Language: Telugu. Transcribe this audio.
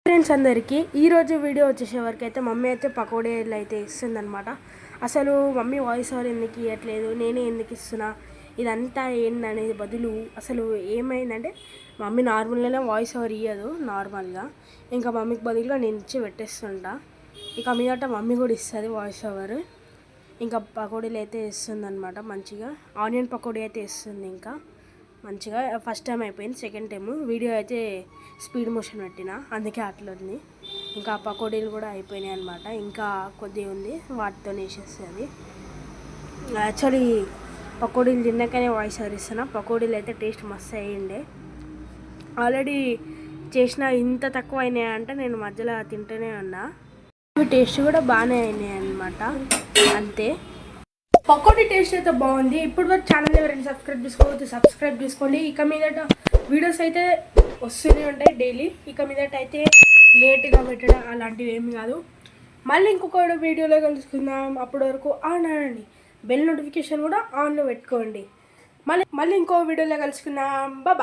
ఫ్రెండ్స్ అందరికీ ఈరోజు వీడియో వచ్చేసేవరకు అయితే మమ్మీ అయితే పకోడీలు అయితే ఇస్తుందన్నమాట. అసలు మమ్మీ వాయిస్ ఓవర్ ఎందుకు ఇవ్వట్లేదు, నేనే ఎందుకు ఇస్తున్నా, ఇదంతా ఏందనేది బదులు అసలు ఏమైందంటే మమ్మీ నార్మల్గానే వాయిస్ ఓవర్ ఇవ్వదు నార్మల్గా, ఇంకా మమ్మీకి బదులుగా నేను ఇచ్చి పెట్టేస్తుంటా. ఇక మీదట మమ్మీ కూడా ఇస్తుంది వాయిస్ ఓవర్. ఇంకా పకోడీలు అయితే ఇస్తుందన్నమాట మంచిగా. ఆనియన్ పకోడీ అయితే ఇస్తుంది ఇంకా మంచిగా. ఫస్ట్ టైం అయిపోయింది, సెకండ్ టైము వీడియో అయితే స్పీడ్ మోషన్ పెట్టిన, అందుకే అట్లా ఉంది. ఇంకా పకోడీలు కూడా అయిపోయినాయి అనమాట, ఇంకా కొద్దిగా ఉంది, వాటితో వేసేస్తుంది. యాక్చువల్లీ పకోడీలు తిన్నాకనే వాయిస్ ఓవర్ ఇస్తున్నా. పకోడీలు అయితే టేస్ట్ మస్తు అయ్యిండే. ఆల్రెడీ చేసిన ఇంత తక్కువ అయినాయి అంటే నేను మధ్యలో తింటూనే ఉన్నా. అవి టేస్ట్ కూడా బాగానే అయినాయి అనమాట. అంతే, పకోడీ టేస్ట్ అయితే బాగుంది. ఇప్పుడు వరకు ఛానల్ ఎవరైనా సబ్స్క్రైబ్ చేసుకోండి. ఇక మీదట వీడియోస్ అయితే వస్తూనే ఉంటాయి డైలీ. ఇక మీదట అయితే లేట్గా పెట్టడం అలాంటివి ఏమి కాదు. మళ్ళీ ఇంకొక వీడియోలో కలుసుకుందాం. అప్పటి వరకు ఆన్ అనండి, బెల్ నోటిఫికేషన్ కూడా ఆన్లో పెట్టుకోండి. మళ్ళీ ఇంకో వీడియోలో కలుసుకుందాం. బాయ్.